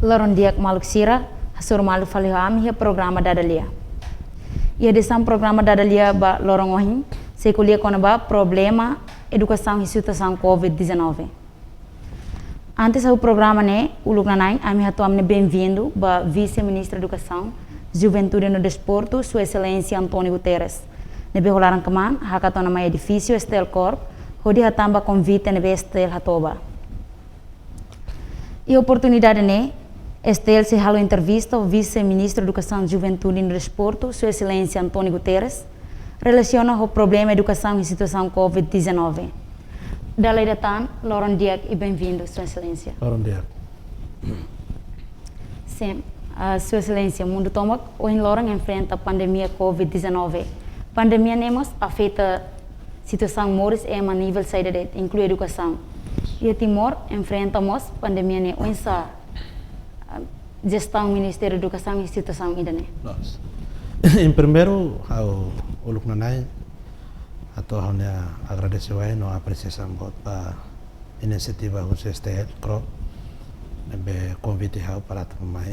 Laron diak maluk sira, hasur maluk falihami programa dadalia. Ia desam programa dadalia ba lorong ohin, sekulia kona ba problema educação e situação COVID-19. Antes do programa né, o Lugnanai, a minha atuam bem-vindo ba vice-ministro da Educação, Juventude no Desporto, Sua Excelência Antônio Guterres. Nebe rolaram kaman, hakatona mai edifício Estel Corp, hodi hatamba convite nebe Estel Hatoba. E oportunidade né, Estel se halo entrevista ao vice-ministro da Educação, Juventude no Desporto, Sua Excelência Antônio Guterres, relaciona o problema educação e situação COVID-19. Dalai Datan, Loron Diak e bem-vindo, Sua Excelência. Loron Diak. Sim, Sua Excelência, mundo tomak, hoje Loron enfrenta a pandemia COVID-19. Pandemia nemos afeta situação moris a nível saída de inclui educação. E a Timor enfrentamos pandemia ne hoje gestão Ministério da Educação e situação ainda né. Em primeiro, ao Lugnanai, atau hanya agradecer a apreciação para a iniciativa do STL Corp, nebe convite para tomar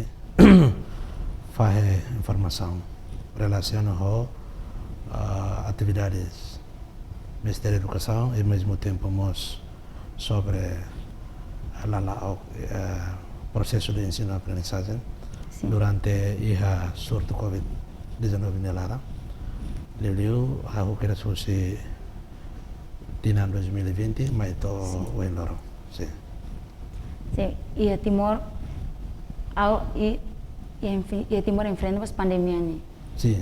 fazer informação relacionada com atividades do Ministério da Educação e ao mesmo tempo sobre o processo de ensino-aprendizagem durante a surto COVID-19 nelara. Liliu, aku kira susi Tina 2020, mas itu Lorong. Sim. Sim, e a Timor, Timor enfrenta a pandemia né. Sim.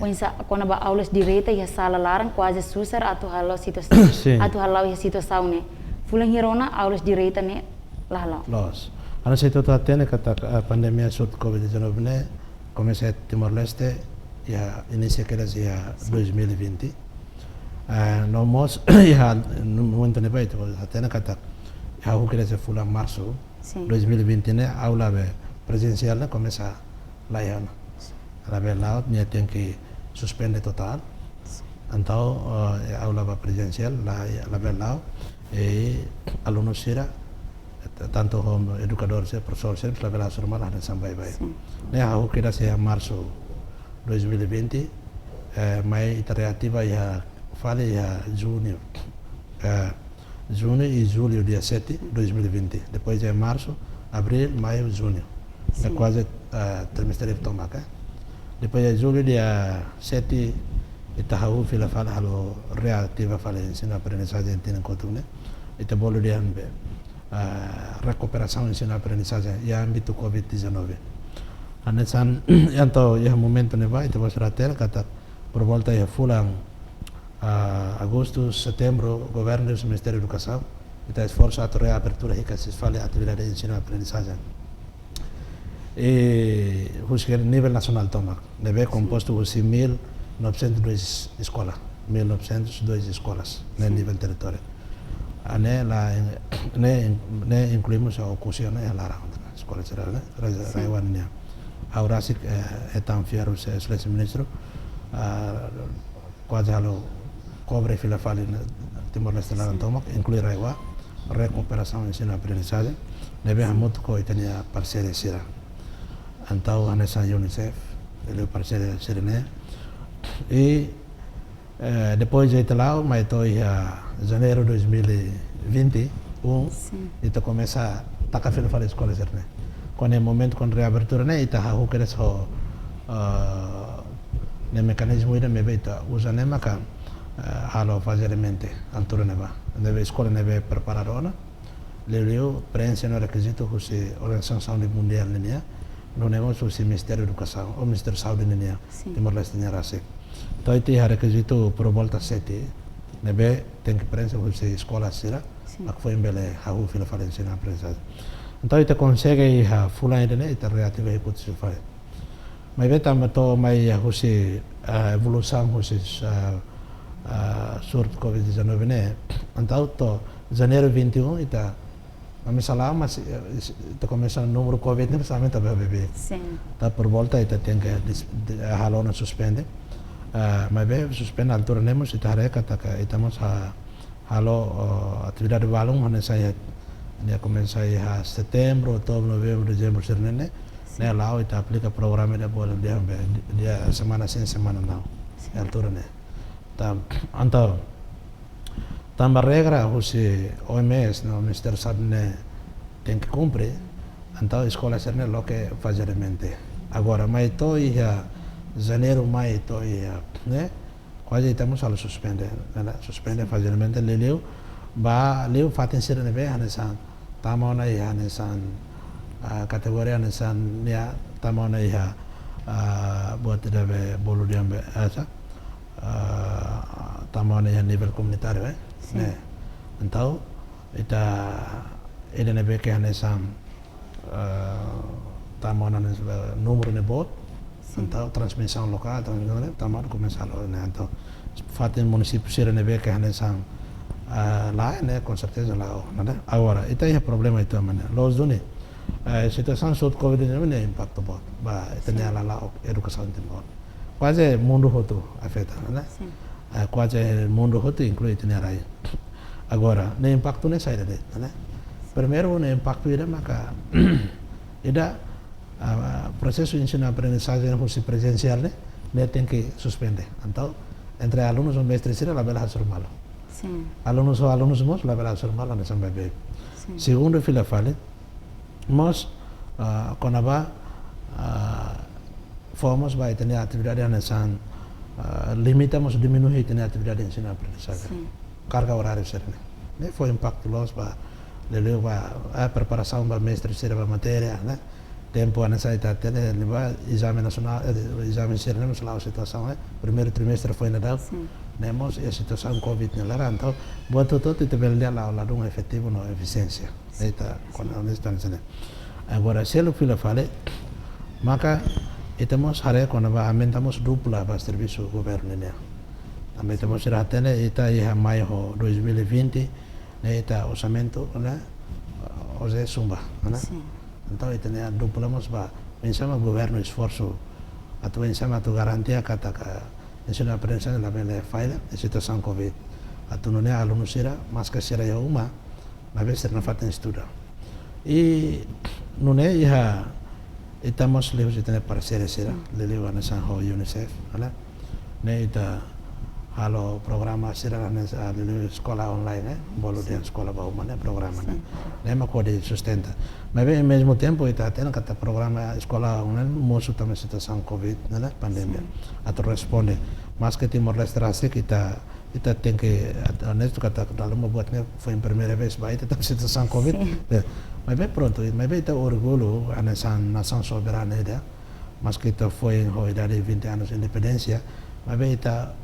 Quando há aulas direita e a sala larang quase susar atau halau situação, atau halau a situação né. Fulan hirona aulas direita né, lalau. Los. Ano sa ito tatene kata pandemia surto COVID-19 ne, começa a Timor-Leste. Ya inicia que era 2020. No mos ya no momento ne baito até na kata ya o que era fula março 2020 ne aula presencial ne começa lá ya la lá ne tem que suspender total. Então aula presencial lá lá e alunos será tanto como educadores e professores la lá normal na sampai bai. Ne o que era março 2020, mas iterativa já falei junho e julho dia 7 2020. Depois é março, abril, maio, junho. É quase trimestre de tomar. Depois é julho dia 7 itahu fila fala halo reativa fala ensino-aprendizagem tem costume. Ita bolo dia recuperação ensino-aprendizagem e âmbito COVID-19. Anesan yanto ya momento ne vai te ratel kata por volta ya fulang agosto, setembro governo do Ministério da Educação está esforçado a reabertura e que se fale atividade de ensino-aprendizagem e o nível nacional toma deve composto de 1.902 escolas 1.902 escolas no nível território ane lá ne incluímos a ocasião é lá a escola geral né raiwan Aurasik etam fiaru se excelência ministro quase halo cobre fila fali Timor-Leste lá tomak inclui raiwa recuperação ensino-aprendizagem deve muito ko itania parceria sira antau anessa UNICEF ele parceria sirene e depois de lá mas to janeiro 2021 itu começa taka fila fali escola sirene quando é momento com reabertura né ita ha que eles ne mecanismo ida me beta usa ne maka halo fazer mente altura neva deve escola neve prepararona leleu preenche no requisito que a Organização Mundial nenia não nemos o Ministério da Educação o Ministério da Saúde nenia Timor-Leste nenia rase então ite ha requisito por volta 7 neve tem que preenche o escola sira ak foi embele ha o fila falência na aprendizagem. Então ita consegue a fulan ide ita reativa hipótese faz. Mas beta mato mai husi evolução husi surto COVID-19 né. Então to janeiro 21 ita misalnya mas ita começa número COVID ne somente a bebê. Sim. Tá por volta ita tem que halona suspende. Mas bem suspende altura nemos ita reka ta itamos halo atividade balung hanya saya dia começa a setembro, outubro, novembro, dezembro, sernene né lá ita aplica programa de bola dia semana sim semana não é altura né tá então tamba regra se OMS no Ministério sabe né tem que cumprir então a escola ser né lo que fazer mente agora mas tô ia janeiro mai tô ia né quase estamos a suspender né suspender fazer mente leu leu fatin ser né be hanesan tama na ia hanesan kategoria hanesan ya tama na ia buat deve bolu diambe asa tama na ia nível comunitário né então ele nebe que hanesan tama na número de bot então transmissão local então tama começar né então fatin município ser nebe que hanesan lá né com certeza lá né agora itu é problema itu mana los duni situação sud covid né impacto bot ba itu né lá educação temor quase mundo todo afeta né quase mundo todo inclui itu né aí agora né impacto né sai daí né primeiro né impacto ida maka ida processo de ensino-aprendizagem fosse presencial né tem que suspender então entre alunos e mestres era a bela normal alunos mos la bela normal na samba be segundo fila fale mos konaba fomos vai ter atividade nessa limitamos diminuir ter atividade de ensino-aprendizagem carga horária serena né foi impacto los ba leleu ba a preparação ba mestre ser ba matéria né tempo nessa etapa né leva exame nacional exame serena nos lá a situação né primeiro trimestre foi Natal nemos a situação covid né lá então buat todo te belia lá lá um efetivo no eficiência eta quando honestamente né agora se lo fila fale maka estamos hare quando aumentamos dupla para serviço governo né também estamos ratene eta ia maio 2020 né eta orçamento né hoje sumba né então eta né duplamos ba pensamos governo esforço atu pensamos atu garantia kata ensino aprendizagem na bela faida a situação covid atu não é aluno será mas que será eu uma na vez ser na fata estuda e não é ia estamos lejos de ter parceiros será lelewa na San UNICEF né eta halo programa será na escola online bolo de escola ba uma né programa né mas pode sustenta mas bem ao mesmo tempo está tendo que programa escola online moço também situação covid né pandemia ato responde mas que Timor-Leste que kita tem que honesto kata dalam membuatnya foi a primeira vez vai tetap situação covid mas bem pronto mas bem está orgulho a nação soberana ida mas kita foi em idade 20 anos de independência mas bem está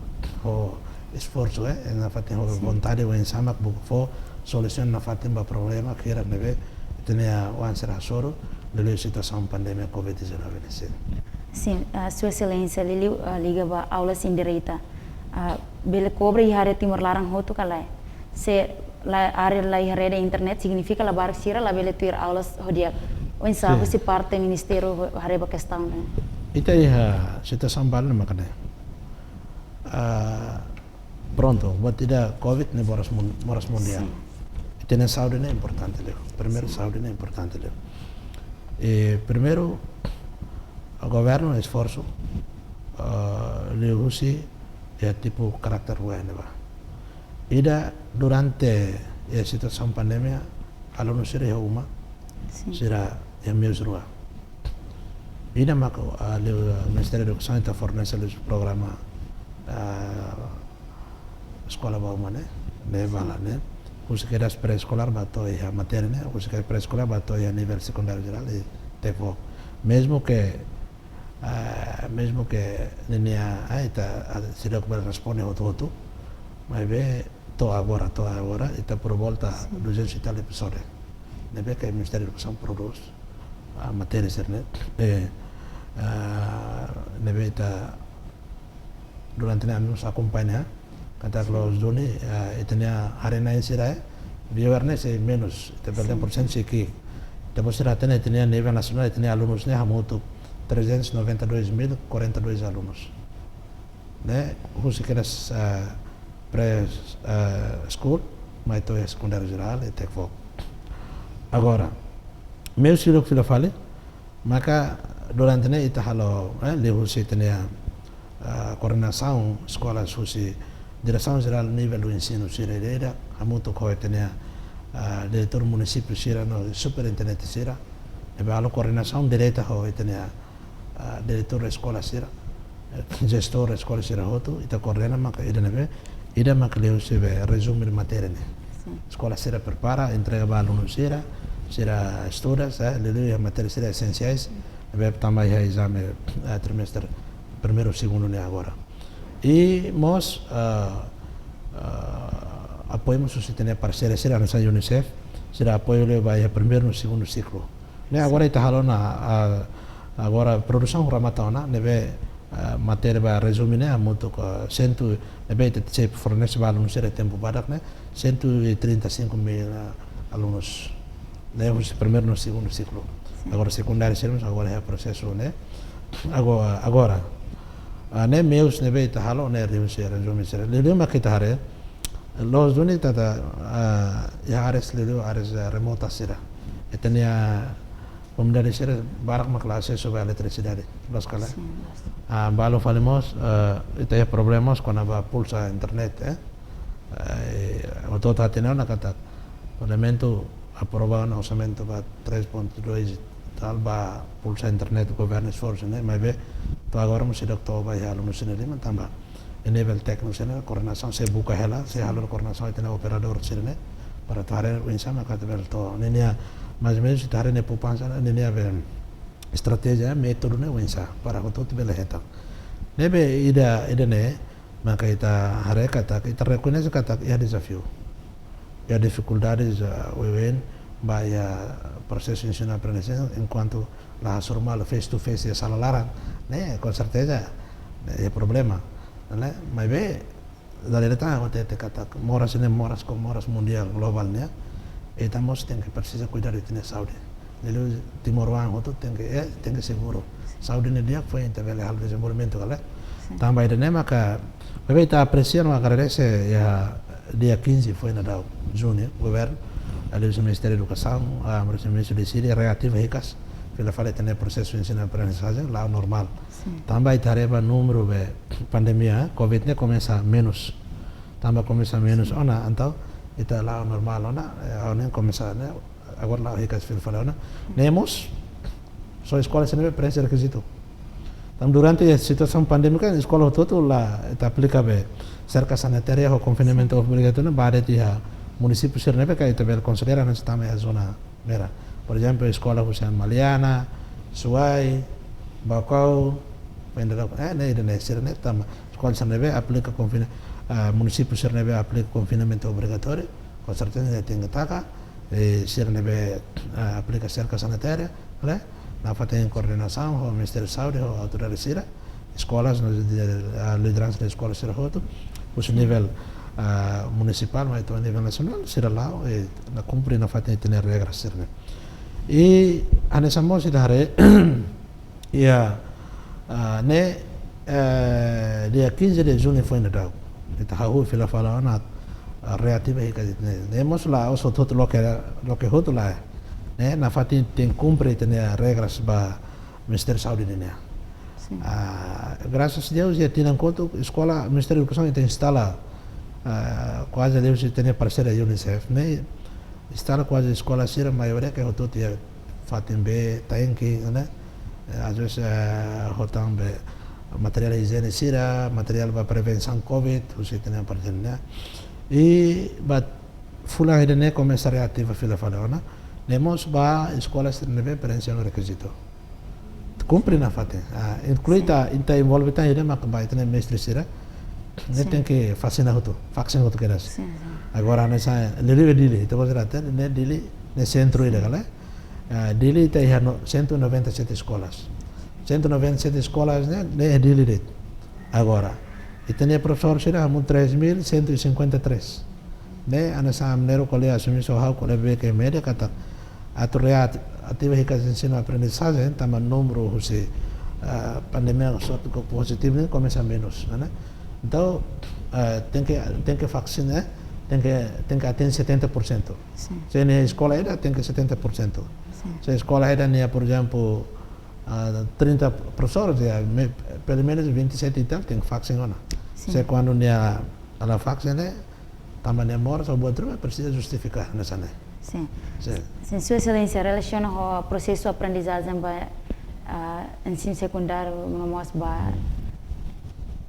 o esforço na fatin o vontade o ensama for solução na fatin ba problema que era neve tinha o answer soro da situação pandemia covid-19 sim sua excelência liga ba aulas indireita bele cobra e área Timor larang hoto kala se la área la área da internet significa la bar sira la bele tuir aulas hodia o insa se parte ministério área ba questão ita ia situação bal makane pronto buat tidak covid ne boras mundial ita saúde é importante leo primeiro saúde é importante leo e primeiro o governo esforço leo ya tipo karakter bueno ida durante a situação pandemia aluno sira uma sira ya mesrua ida mako o Ministério da Educação está fornecendo o programa escola bauma né bala né os que era pré-escolar bato a matéria né os que era pré-escolar bato a nível secundário geral e tipo mesmo que nenia está se dá como responde ao todo mas vê tô agora está por volta 200 e tal episódios né vê que o Ministério da Educação produz a matéria internet né vê está durante anos acompanha kata los doni itania arena insira viewernya se menos 30% seki depois será tene tinha nível nacional tinha alunos né hamutu 392.042 alunos né os que eras pré-school mas to é secundário geral e tecfo agora meu filho que fale Maka durante ne ita halo lehusi tenia coordenação escolas husi direção geral nível do ensino sira hamuto ko tenia diretor município sira no superintendente sira e halo coordenação direta ho tenia diretor da escola sira gestor da escola sira hoto ita coordena maka ida maka lehusi be resume de matéria ne escola sira prepara entrega ba aluno sira estudas lelu a matéria sira essenciais e também é exame trimestre primeiro segundo ne agora e nós apoiamos o sistema parceiro será nossa UNICEF será apoio le vai primeiro no segundo ciclo né agora está halona agora produção ramatana neve matéria vai resumir né muito cento neve te fornece alunos será tempo badak né 135.000 alunos levamos primeiro no segundo ciclo agora secundário seremos agora é processo né agora né meus neve está halo né resumir será leluma kita hare los duni tata ya ares lelu ares remota será etenia pemdari será barak maklase sobre eletricidade los kala balo falemos itu ya problemos con aba pulsa internet o tota teneu na kata parlamento aprova un orçamento para 3.2 tal ba pulsa internet governo esforço né mas to agora mo se doctor vai halo no sinali man tamba em nível técnico sene coordenação se buka hela se halo coordenação tem operador sene para tare o insama kata to nenia mas mesmo tare ne poupança nenia ver estratégia método ne winsa para o todo bela heta nebe ida ne maka ita hare kata ita reconhece kata ya desafio ya dificuldades vaya processo ensino-aprendizagem enquanto la normal face to face sala larang né com certeza é problema né mas bem da realidade o te kata moras com moras mundial global né estamos tem que precisa cuidar de ter saúde ele Timor-Leste outro tem que seguro saúde ne dia foi intervele al desenvolvimento galera também de maka bem está apreciando agradece ya dia 15 foi na junho governo ali o Ministério da Educação a Ministério de Síria reativa ricas pela falha de processo de ensino-aprendizagem lá normal também tareba número de pandemia covid ne começa menos também começa menos ona então está lá normal ona começa né agora lá ricas pela falha ona nemos só escola sem preço requisito então durante a situação pandêmica a escola todo lá está aplica cerca sanitária ou confinamento obrigatório para dia município Serneve que também considera nós também a zona mera por exemplo a escola Hussein Maliana Suai Bacau vendera né Serneve também escola Serneve aplica município Serneve aplica confinamento obrigatório com certeza tem que taca Serneve aplica cerca sanitária né na falta de coordenação com o Ministério da Saúde ou a autoridade Sira escolas a liderança da escola será outro o nível municipal mas também a nível nacional será lá e na cumprir na falta de ter regras será e a nessa moça da área ia né dia 15 de junho foi na data kita hahu fila fala na reativa e que nemos lá o todo lo que hoto lá né na falta tem cumprir ter regras ba Ministério da Saúde né graças a Deus já tem em conta escola Ministério da Educação tem instala quase Deus tem parceira UNICEF né instala quase escola sira maioria que hoto tinha fatem be tem que né às vezes hotam be material higiene sira material para prevenção covid você tem parceira né e but fulan né começa reativa fila falona nemos ba escola sira neve prevenção requisito cumpre na fate incluída inte envolve tá ele mas vai ter mestre sira né tem que vacinar auto que das agora nessa lele dili então você até né dili né centro ele galera dili tem 197 escolas 197 escolas né dili agora e tem professor sira 3.153 né a nessa maneira que ele assumiu só how que ele que média kata atureat atividade de ensino-aprendizagem também número se pandemia sorte positivo né começa menos né então tem que vacinar tem que atingir 70% se na escola ainda tem que 70% se a escola ainda por exemplo 30 professores, pelo menos 27 e tal, tem vaksin ona. Se quando nia a vaksin né, também mora só boa turma precisa justificar nessa né. Sim. Sim, Sua Excelência, relaciona ao processo de aprendizagem para ensino secundário, mas para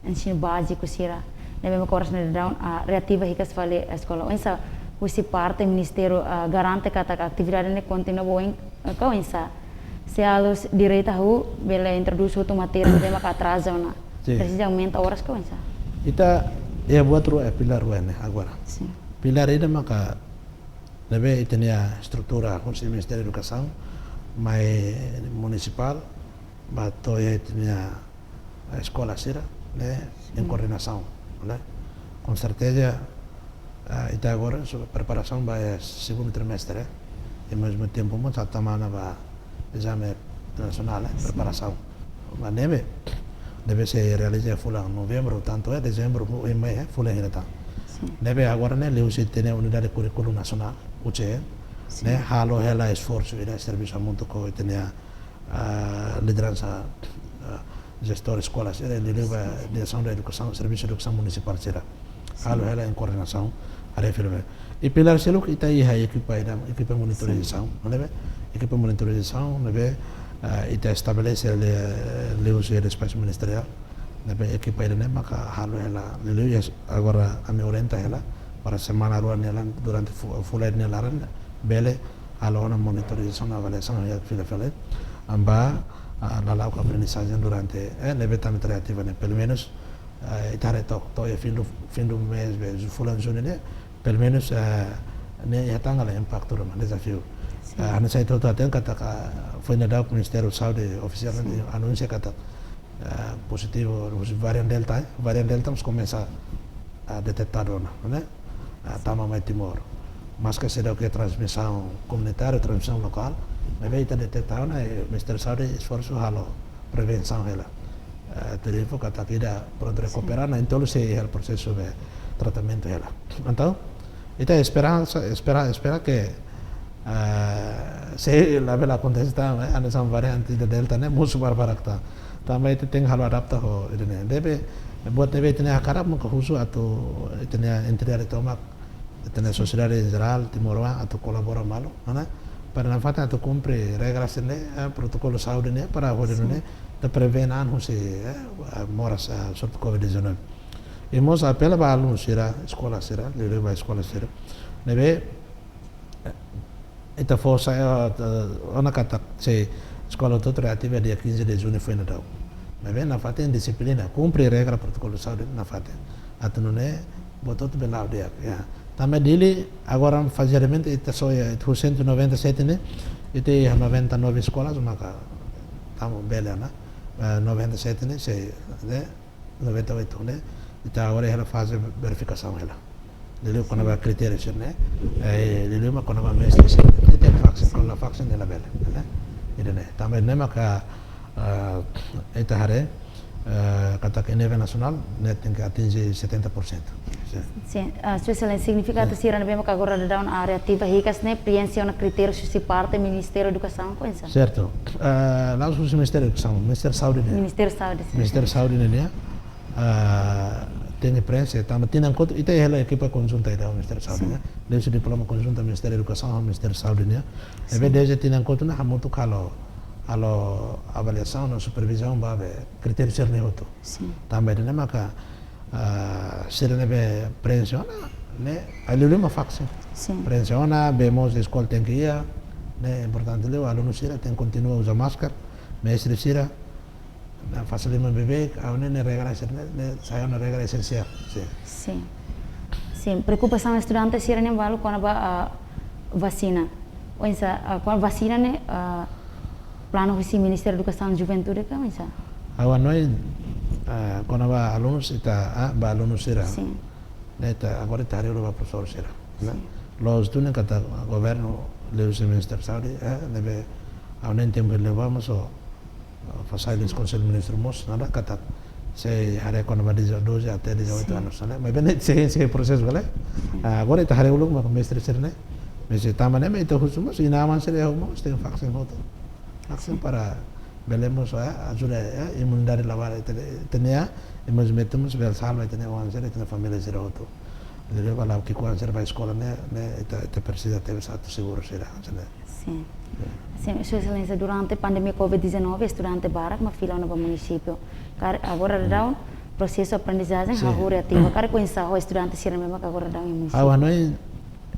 ensino básico, sira. Nebe makoras na daun reativa hikas vale escola. Onsa husi parte ministério garante que a atividade ne continua boa kau insa. Se alus direita hu bela introduz tu matéria de maka atrasa na. Precisa aumenta horas kau insa. Ita buat pilar ruene agora. Sim. Pilar ida maka nebe itenia estrutura husi ministério da educação, mai municipal, bato itenia a escola sira, né, em coordenação. Né? Com certeza, até agora, a preparação vai segundo trimestre, e ao mesmo tempo, a semana vai exame nacional, preparação. Mas deve ser realizado em novembro, tanto é dezembro, e maio, full ainda tá. Deve agora, né, Leuci tem a unidade currículo nacional, UCE, né, halo ela esforço e serviço muito com tem a liderança gestor escolas, ele leva a direção da educação, serviço de educação municipal será. Halo ela em coordenação, a referir. E pilar selo que está aí a equipe monitorização, não é? Equipe monitorização, não é? Ita estabelece o espaço ministerial, não é? Equipe aí né, maka halo ela, lelu agora a me orienta ela para semana rua nela durante full nela bele halo na monitorização, avaliação ya fila amba lalau com aprendizagem durante neve também criativa né pelo menos itare to fim do mês fulan junho né pelo menos né já tanga impacto do desafio ana sai todo até kata foi na do Ministério da Saúde oficialmente anuncia kata positivo os variante delta vamos começar a detectar né tama mai Timor mas que será que transmissão comunitária transmissão local mas veio a detectar o Ministério da Saúde esforço halo prevenção ela telefone kata kita pronto recuperar na então se o processo de tratamento ela então ita espera que se la vela acontece anda são variante da delta né muito barbarakta também tem halo adapta ho ini deve buat deve tem a cara muito khusus atau tem interior tomak tem sociedade em geral Timor atau colabora malo mana para na fata tu cumpre regras ne protocolo saúde ne para hoje ne te prevenar se moras sobre COVID-19 e mos apela para alunos será escola será leva escola será nebe ita força ona kata se escola toda reativa dia 15 de junho foi Natal nebe na fata em disciplina cumpre regra protocolo saúde na fata atau ne botot belau dia ya também dele agora fazermente itu só 197 né itu 99 escolas maka tamu bela na 97 né se né 98 né itu agora ela faz verificação ela dele quando vai critérios né dele mas quando vai mestre tem vaksin com a vaksin ela bela né itu né também né maka itu hari kata que nível nacional né tem que atingir 70%. Sim, Sua Excelência, significa que se não que agora dá uma área ativa ricas né preenche uma critério se parte Ministério da Educação com isso. Certo. Lá o Ministério da Educação, Ministério da Saúde. Ministério da Saúde. Ministério da Saúde né tem preenche, também tem encontro e tem a equipe conjunta da Ministério da Saúde né. Desde o diploma conjunto Ministério da Educação ao Ministério da Saúde né. E desde tem encontro na muito calo alo avaliação na supervisão babe critério cerneoto também né maka serene pressiona né ali uma facção pressiona vemos a escola tem que ir né importante o aluno sira tem continua usar máscara mestre sira na facilmente bebê a né regra né sai uma regra essencial sim preocupação estudante sira nem valo quando a vacina ou essa quando vacina né plano do Ministério da Educação e Juventude que é isso? Agora nós quando vai alunos está vai alunos será, né tá agora está aí o professor será, né? Los estudantes que tá governo leva o Ministério da Saúde, deve ao nem tempo levamos o fazer os conselhos ministros nada que tá se hari quando vai dizer 12 até 18 anos, né? Mas bem se processo galé, agora está aí o lugar com mestre será, né? Mas também né, então os mas e na avançar é o mas tem vaksin outro. Vaksin para belemos ajuda imunidade lavar tenia e mas metemos bel salva tenia uma série de família zero auto ele vai lá que quando serve a escola né te precisa ter certo seguro será né sim sim Sua Excelência durante a pandemia Covid-19 estudante barak ma fila no município agora dá processo aprendizagem reativa cara com isso o estudante se mesmo agora dá em município noi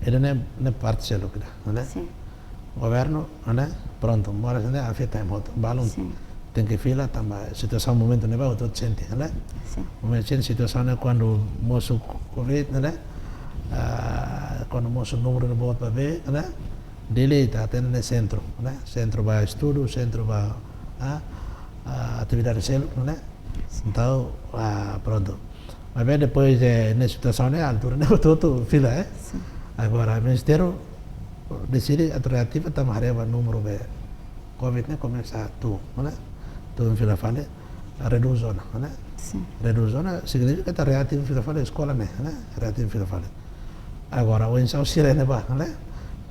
ele ne parte selo né sim governo né pronto mora né a fita moto balão tem que fila também situação momento ne vai todo sente né sim momento situação é quando moço covid né quando moço número de voto para ver né dele está tendo no centro né centro vai estudo centro vai atividade selo né então pronto mas bem depois nessa situação né altura né todo fila agora o ministério decide alternativa também areva número de covid né começa tu né tu fila fale reduz zona né reduz zona significa que reativo fila fale escola né reativo fila fale agora o ensino sirene ba né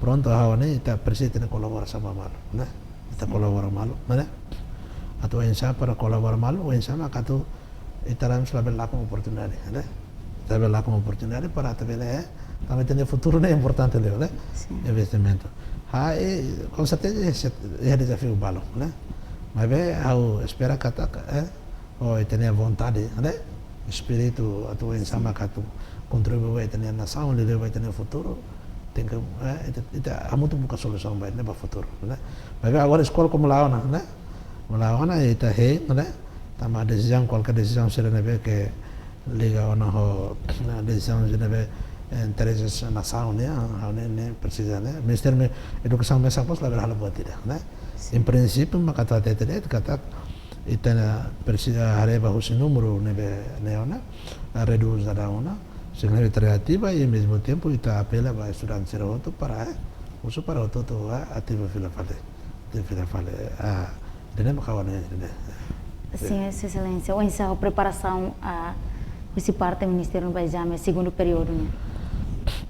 pronto né está presente na colaboração malo né está colabora malo né atau ensino para colaborar malo o ensino macam estará nos label lá como oportunidade né label lá como oportunidade para também também tem futuro é importante né investimento com certeza é desafio balo né mas bem eu espero que ou tenha vontade né espírito atau ensino que contribuir tenha nação ele vai ter futuro tem que há muito pouca solução vai né para futuro né mas bem agora escola como lá né lá está né também decisão qualquer decisão será né que liga na decisão de né interesses nação né precisa né Ministério da Educação mesmo pos lá berhala buat tidak né em princípio maka kata itana precisa areba o número né ona reduz da ona significa criativa e ao mesmo tempo ita apela para estudantes ser outro para uso para outro ativo fila fale nem kawan né sim Sua Excelência o ensaio preparação esse parte do Ministério do Exame segundo período né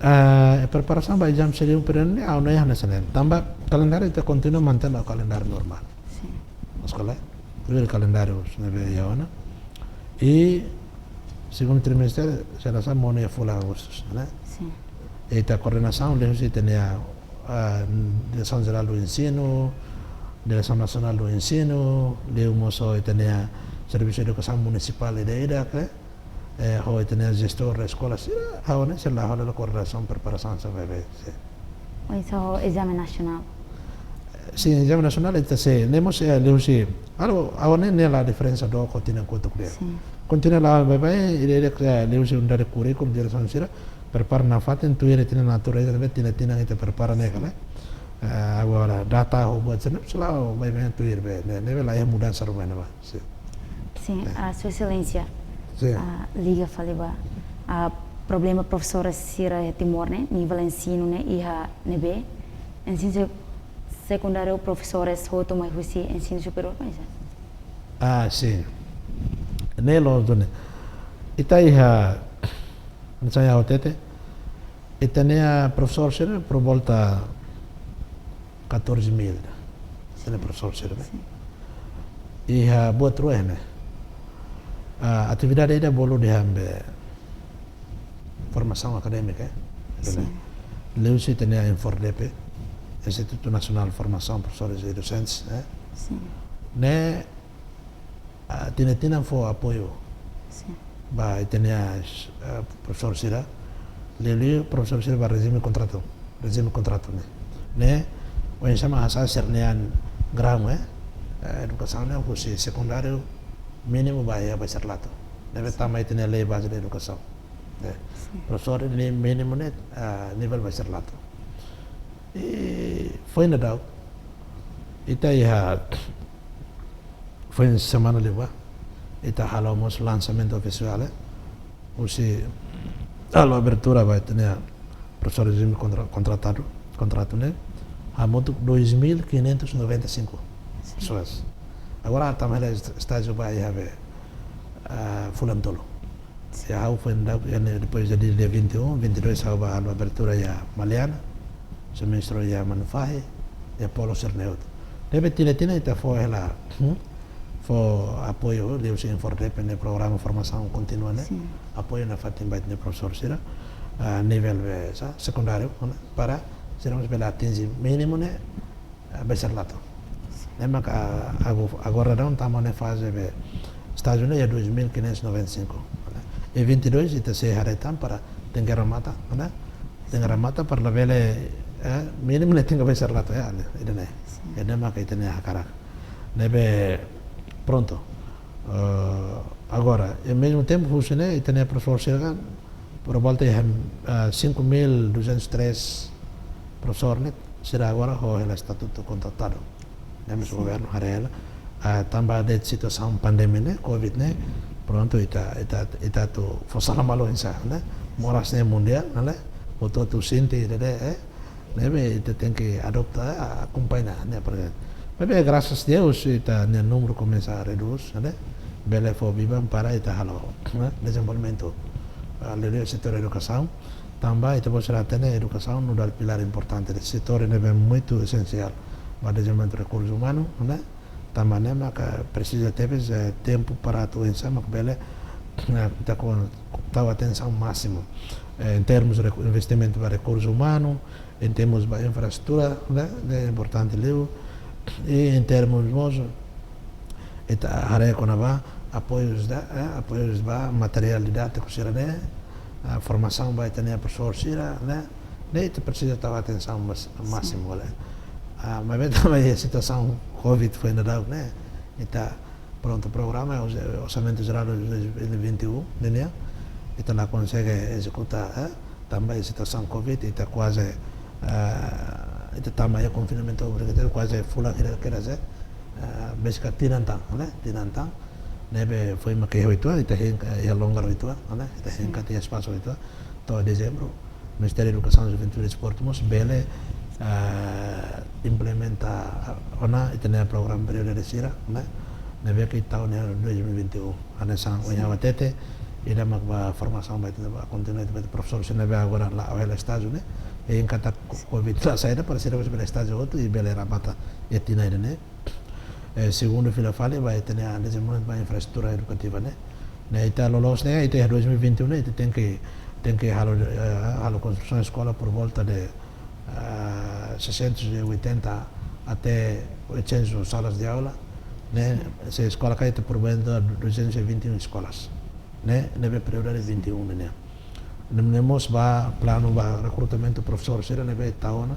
a preparação para exame seria período né não é necessário também calendário itu continua mantendo o calendário normal sim escola o calendário né ya ona e segundo trimestre será só money full agosto né sim e a coordenação deve ter a direção geral do ensino direção nacional do ensino devemos ter serviço de educação municipal e daí ho tenha gestor da escola a né se lá a coordenação preparação sabe o ensaio exame nacional sim exame nacional então se nemos leusi a né la diferença do continua quanto que continua lá vai ele leusi undare curriculum direção sira prepara na faten tu ele tem natureza tina ita prepara né kala agora data ho buat senap selalu vai bem tu ir bem né lá é mudança rumana ba sim a Sua Excelência liga faliba problema professora sira Timor né nível ensino né iha nebe ensino secundário professores hoto mais husi ensino superior mas sim nelo done ita iha saya hotete itania professor sira por volta 14.000 sene professor sira iha buat rueh né atividade ainda bolo de formação acadêmica Leusi tem a Infordep Instituto Nacional de Formação Professores e Docentes né tinha for apoio vai ter professor Sira Lili professor Sira vai regime contrato né o ensama asal sernean grau educação né o secundário mínimo vai ser lato deve também ter lei base de educação professor mínimo né nível vai ser lato e foi na dau ita ia foi semana leva ita halamos lançamento oficial usi a abertura vai ter professor regime contrato né a moto 2.595 pessoas agora também estágio vai haver fulan tolo ya foi depois de dia 21 22 a abertura ya Maliana semestre ya Manufahe ya Polo Cerneuto Deve tina ita foi ela for apoio de uso Infordep no programa de formação contínua, né? Apoio na fatim baita de professor sira a nível secundário, né? Para sermos bela atingir mínimo, né? Beserlato. Lembra que agora não estamos na fase de Estados Unidos é 2.595. E 22 ita se haretam para tengar mata, né? Tengar mata para la vele mínimo ne tenga beserlato ya, né? E lembra que tem a cara. Nebe pronto. Agora, ao mesmo tempo, funciona e tem a professor Sirgan, por volta de 5.203 professores, será agora o estatuto contratado. Nós o governo hará também de situação pandemia, né, Covid, né, pronto, ita tu forçar malo insa, né, moras né mundial, né, o tu sente, né, ita tem que adoptar, acompanhar, né, porque mas graças a Deus, ita o número começa a reduzir, né? Bela foi viva para ita halo, né? Desenvolvimento do setor da educação, também ita pode ter a educação no dar pilar importante. O setor é muito essencial para o desenvolvimento de recursos humanos, né? Também é que precisa ter tempo para atuar em cima, que bela ita com atenção máxima em termos de investimento para recursos humanos, em termos de infraestrutura, né? É importante livro. E em termos de haré com apoios da material didático a formação vai ter a professor né, isso precisa ter atenção máxima, né, mas também a situação Covid foi ainda, né, está pronto o programa o orçamento geral de 2021, né, então lá consegue executar também a situação Covid está quase itu também o confinamento obrigatório quase full quer dizer basicamente tinantang, né? Tinantang, nebe foi uma que itu itu ia longar itu, né? Itu yang katanya espaço itu, to dezembro, o Ministério da Educação, Juventude e Desporto mos bele implementa ona itu né programa período de sira, né? Nebe que tahun 2021, ana sang onya watete ida magba formação vai ter continuar de professor se nebe agora lá o estágio, né? Em kata Covid lá saída para ser o estágio outro e bele rabata e tina ida, né? Segundo fila fale vai ter a desenvolvimento da infraestrutura educativa, né? Ita lolos né, ita 2021 né, ita tem que halo construção de escola por volta de 680 até 800 salas de aula, né? Se escola cai por volta de 221 escolas, né? Neve prioridade 21, né? Nemos plano recrutamento professor será neve taona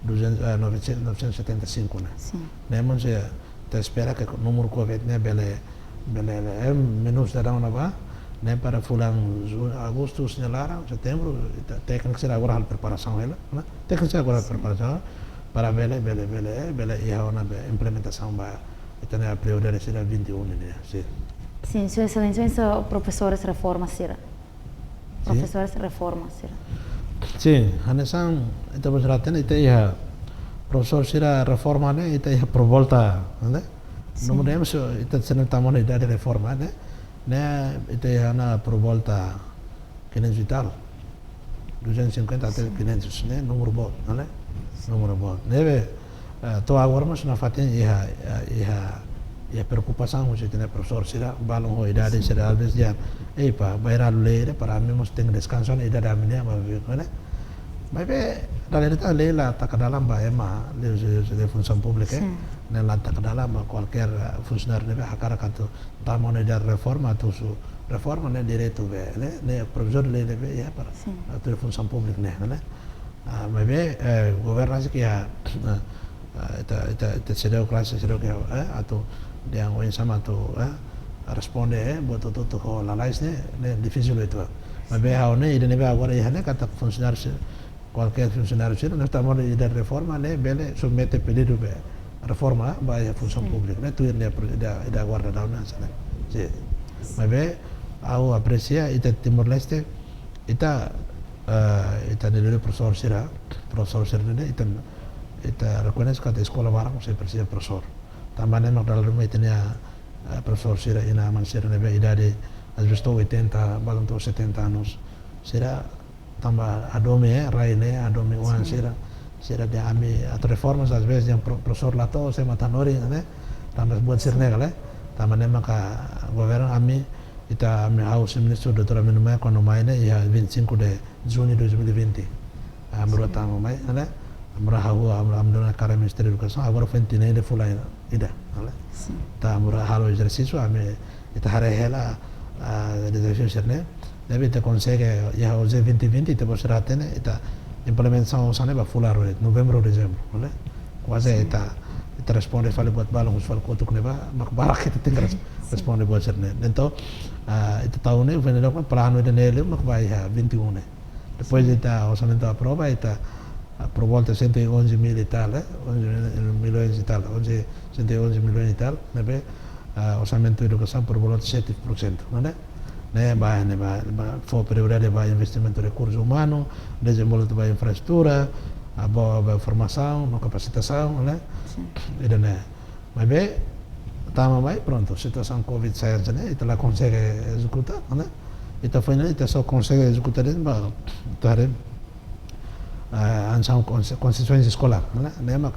975, né? Nemos te espera que o número Covid né bele menos da uma va né para fulan agosto señalaram setembro tem que ser agora a preparação ela, né? Tem que ser agora a preparação para bele e a implementação vai ter a prioridade será 21, né? Sim, sua excelência, são professores reforma será. Professores reforma será. Sim, a nação então já tem ideia professor será reforma, né? Ideia por volta, né? Não podemos então se não estamos na ideia de reforma, né? Né? Ideia na por volta 500 vital 250 até 500, né? Número bom, né? Número bom. Neve to agora mas na fatin e a preocupação que tem professor será balão a idade será às vezes já para bairar ler para mesmo ter descanso na idade da menina, né? Mas na realidade lei lá está cada lamba é uma lei de função pública, né? Lá está cada lamba qualquer funcionário deve hakar kanto tá mona de reforma tu su reforma né direito né professor lei deve é para a função pública né? Mas governança que a será classe será que atau yang orang sama tu responde buat tu la lais ne difícil itu. Mas haone ide nebe agora ihane kata funcionário qualquer funcionário não estamos de reforma né bele submete pedido be reforma vai a função pública né tu ida guarda da una né. Sim. Mas ao aprecia ita Timor Leste ita nele professor será né ita reconhece que a escola barang se precisa professor. Também nós dalam rumah tinha professor será ina mansera nebe idade às vezes 80 balão 70 anos será também adome raine adome wan será sira de ami atau reformas às vezes yang professor lá to se matanori né tamas buat sirne kale tamane maka governo ami ita ami house ministro doutor Aminu Maya quando mai né ia 25 de junho de 2020 amro tamo mai né amro hawo amro na cara ministério da educação agora foi entender fulai ida né ta amro halo exercício ami ita hare hela desafio sirne deve te consegue ia hoje 2020 te posera tene ita implementação sana ba fular novembro dezembro né quase ita responde fale buat balong fale kotuk neba mak barak kita tinggal responde buat serne então ita tahun ini vem logo plano de nele mak vai 21 né depois ita orçamento aprova ita por volta 111 mil e tal 11 milhões e tal 111 milhões e tal nebe orçamento de educação por volta 7% né vai for prioridade vai investimento de recursos humanos, desenvolvimento vai infraestrutura, a boa formação, a capacitação, né? E né, mas bem, tama vai pronto, situação Covid sai né, e ela consegue executar, né? E tá foi né, e só consegue executar mas tare ansão concessões escolar, né? Nema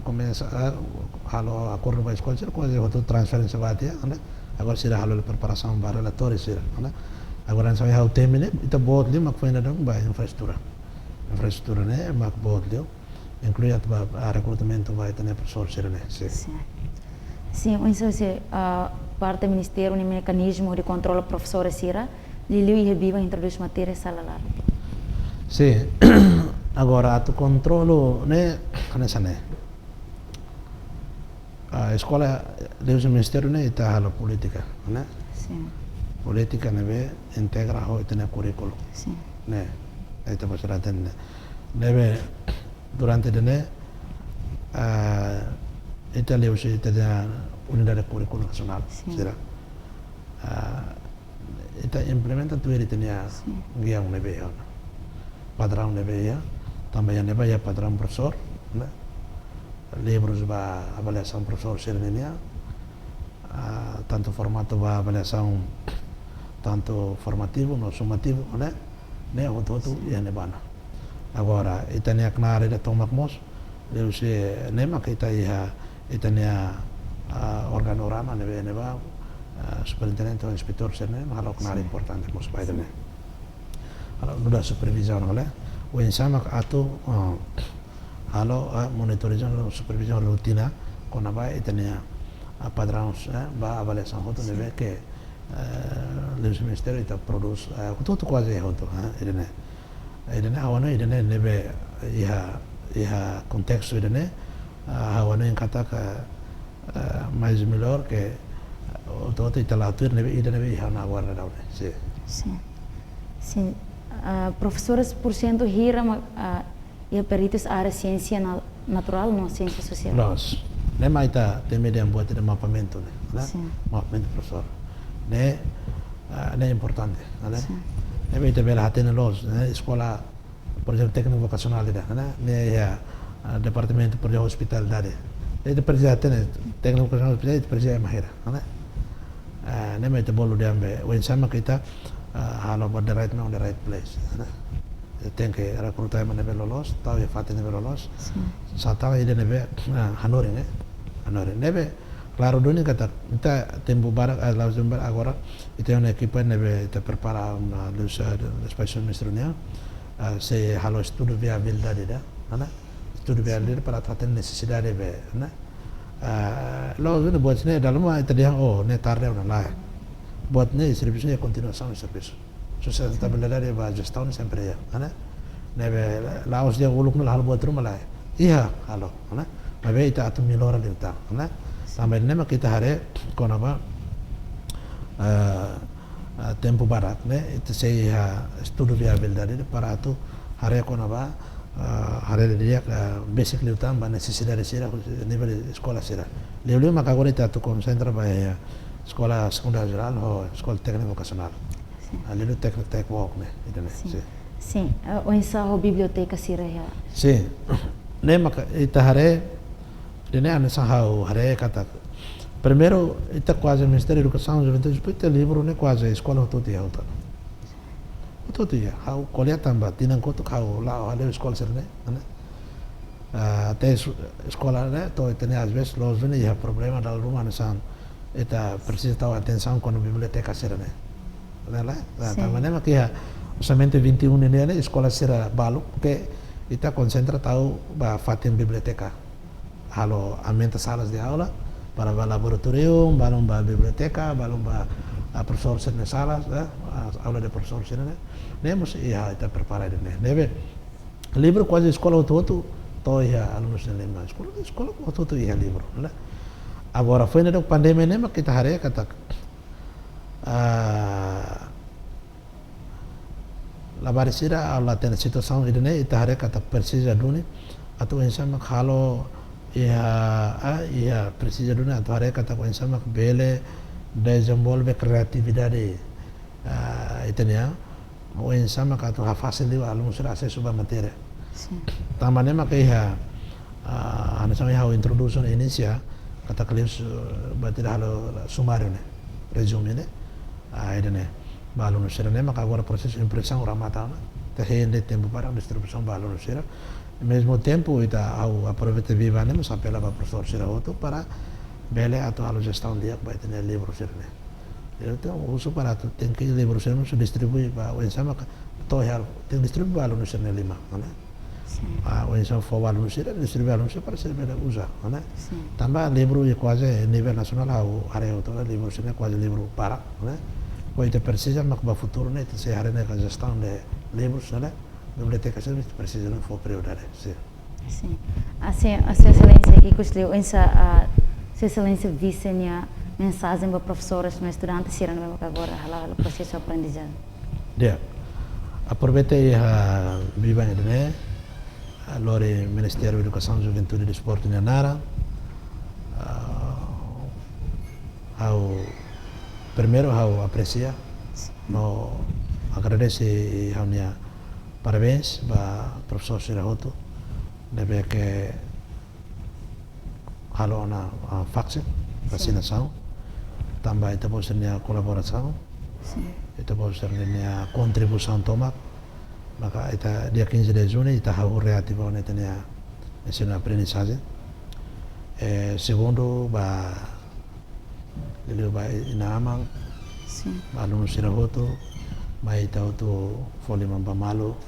começa a acordo vai escola, quase outro transferência vai ter, né? Agora será a preparação para relatórios será, né? Agora nós vamos terminar itu buat dia mak fina dong ba infraestrutura né mak buat dia inclui a recrutamento vai ter professor será né sim isso se parte do ministério um mecanismo de controle professores será Liliu e Rebiva introduz matéria salar sim agora tu controlo né nessa né a escola do ministério né está a política né sim politika nebe integra ho itena curriculum sim né itu pasal ten nebe durante dene Italia usi itena unidade curriculum nacional será ita implementa tu itena guião nebe padrão nebe ya também nebe ya padrão professor né livros ba avaliação professor serenia tanto formato ba avaliação tanto formativo no sumativo né o todo e nebana agora itania knare da tomak mos eu se nema que itania organorama neba superintendente ou inspetor serne halo knare importante mos pai dene halo nuda supervisão oleh o insama atu halo monitorizzazione supervisione rutina con abai itania padrões ba avaliação hoto nebe que o ministério está produz tudo quase é hoto idene hawana idene nebe ia contexto idene hawana em kata mais melhor que o todo italatur nebe idene ia na agora não sim sim professores por cento hira e peritos área ciência natural não ciência social nós nem mais tá tem medo de buat de mapeamento né mapeamento professor né é importante né é bem também lá tem nós né escola por exemplo técnico vocacional né departamento por exemplo hospitalidade ele precisa ter técnico vocacional precisa mahira né né mais bolu de ambe o insama kita halo pada right now the right place né tem que recrutar nebe lolos tahu ya fatin nebe lolos satang ide nebe hanori né hanori nebe claro doni kata kita tempo barak la zumbar agora itu uma equipa nebe te prepara uma luz espaço ministerial se halo estudo viabilidade da né estudo viabilidade para tratar necessidade be né lo zuni buat ne dalam itu dia ne tarde una lá buat ne serviço de continuação de serviço sustentabilidade ba gestão sempre ya né nebe lá os dia uluk no hal buat rumah lá iya halo né mas itu atu milora de tá né sampai nema kita hari konaba tempo barat né itu saya estudo viabilidade para atu hari konaba hari dia basic liutan ba necessidade sira nível escola sira leu maka agora itu atu concentra ba escola secundária geral ou escola técnica vocacional ali no técnico tech walk né itu sim o ensaio biblioteca sira ya sim nema itu hari dene ane sahau hare kata primeiro ita quase o Ministério da Educação e Juventude depois tem livro né quase a escola todo dia hau colher também tinha enquanto hau lá a escola ser né até escola né to tem às vezes los vini ya problema dal rumah nasan eta precisa tahu atenção quando biblioteca será né lah também mas que somente 21 ini né escola será balu que ita concentra tahu ba fatin biblioteca halo aumenta salas de aula para o laboratorium balum ba biblioteca balum ba professor será salas aula de professor será né nemos ia ita preparar né neve livro quase escola outro ya alunos na lima escola tudo ia livro né agora foi na pandemia né mas kita hari kata labar sira Allah tem situação ini né kita hari kata precisa duni atau insama kalau ia precisa duni atau hari kata insama bele desenvolve criatividade itu nih o insama kata fácil dia alunos sira acesso a matéria também mas que ana sama ya introdução inicial kata kelis batir halo sumário né resume né aí né balu no será né mas agora processo de impressão ramata né tem tempo para distribuição balu no será ao mesmo tempo ita ao aproveita viva né mas apela para professor será outro para bele atau halo gestão dia vai ter livro será né então uso para tu tem que livro será se distribui para o ensama to ya tem distribui balu no será lima né o insano for aluno sira distribuir aluno para servir usa né também livro e quase nível nacional ao área toda livro sira quase livro para né poi te precisa mas para futuro né se área né a gestão de livros né biblioteca se precisa não for prioridade sim sim assim a sua excelência aqui custou essa sua excelência vice-nya mensagem para professores e estudantes sira mesmo agora o processo de aprendizagem dia aproveitei a viva né allora il Ministero di Educazione, Gioventù e Sport in Nara primeiro ao aprecia no agradece ao nia parabéns para professor Sirahoto deve que halo na vaksin vacinação também itu pode ser nia colaboração itu pode ser nia contribuição toma maka ita dia 15 de junho ita hau reativo ne tenia ensino aprendizagem segundo ba lele ba inamang ba aluno Sirahoto ba ita auto foli mamba malo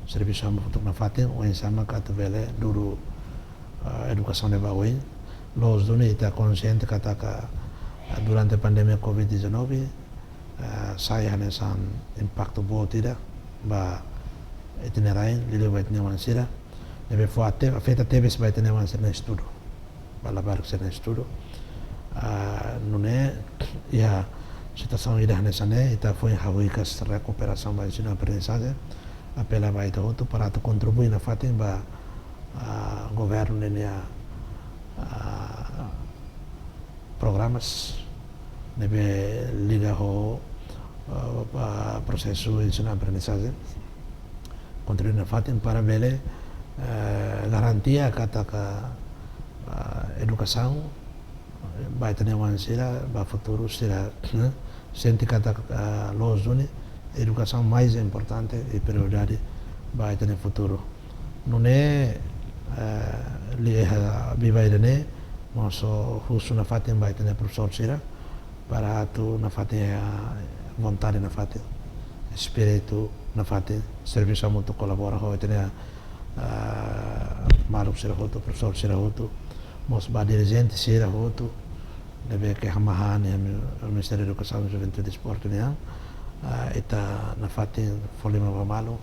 serviço amba untuk na fatin o ensama ka vele duru educação de bawen los doni ita consciente kata ka durante pandemia COVID-19 saya hanya san impacto bo tidak ba itinerai lili vai ter uma sira deve foi até feita teve vai ter uma sira estudo para levar que sira estudo não é a situação ida nessa né ita foi hawikas recuperação vai ensino aprendizagem apela vai ter outro para contribuir na fatin ba governo né programas deve ligar o processo de ensino aprendizagem contribuir na fatin para bele garantia kata educação vai ter uma sira vai futuro será sente kata los zone educação mais importante e prioridade vai ter no futuro não é viva ele nosso russo na fatin vai ter professor sira para tu na fatin vontade na fatin espírito na fatin serviço muito colabora ho tenha Maruk Sirahoto professor Sirahoto mos ba dirigente Sirahoto deve que hamahan o Ministério da Educação, Juventude e Esporte né eta na fatin folima malo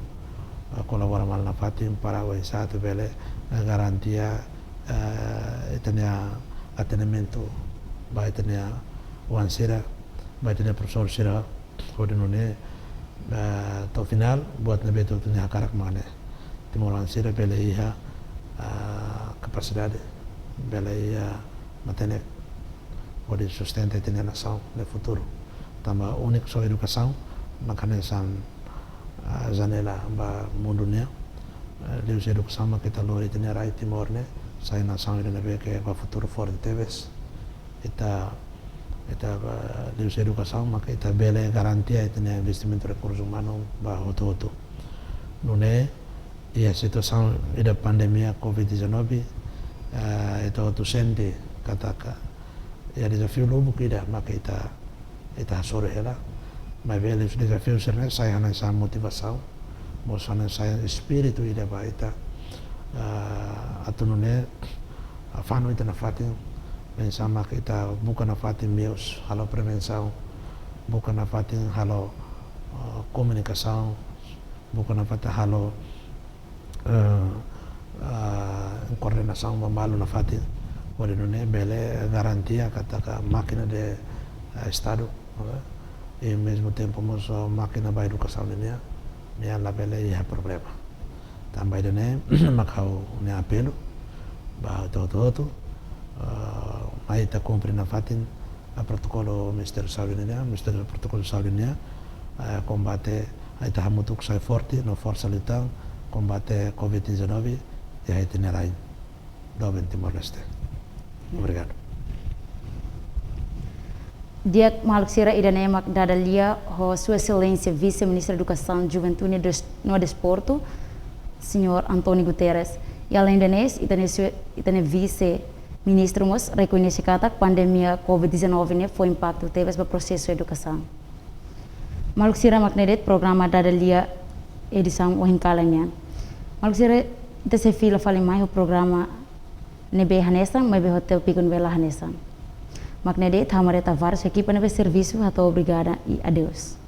colabora mal na fatin para o exato bele garantia tenha atendimento vai tenha o ansira vai tenha professor Sira pode não é to final buat nabe tu tinha karak mana timor ansira bele ia capacidade bele ia matene pode sustentar a nação no futuro também único só educação makanya san janela ba mundo né Deus educação mas kita lori tinha rai timor né sai nação ele nabe que para futuro forte teves eta Deus educação mas kita bele garantia tinha investimento recursos humanos ba hoto não é e a situação da pandemia Covid-19 itu tu sende kataka ya desafio lobo kida maka ita sore hela mas velho os desafios serão sai hana essa motivação mostrando sai espírito ida ba ita atunune afano ita na fatin pensar maka ita bukan na fatin meus halo prevenção bukan na fatin halo comunicação bukan na fatin halo coordenação mamalo na fatin olha não é bele garantia kataka máquina de estado e ao mesmo tempo mas máquina da educação linha minha lá bele é problema também né macau né apelo ba todo aí tá cumprir na fatin a protocolo Ministério da Saúde linha Ministério do Protocolo de Saúde linha combate aí tá muito que sai forte no força letal combate Covid-19 e aí tem aí do Timor-Leste. Obrigado. Dia Maluk-Sira Idane Mak Dadalia, Sua Excelência Vice-Ministro da Educação, Juventude e Desporto, Senhor Antônio Guterres. E além disso, itane Vice-Ministro mas reconhece que a pandemia Covid-19 foi impacto teve para o processo de educação. Maluk-Sira Maknedet Programa Dadalia edição Ohinkalanyan. Maluk-Sira ita se fila fale mais o programa nebe hanesan, mas hotel pikun bela hanesan. Maknede, tamareta vários equipas nebe serviço, até obrigada e adeus.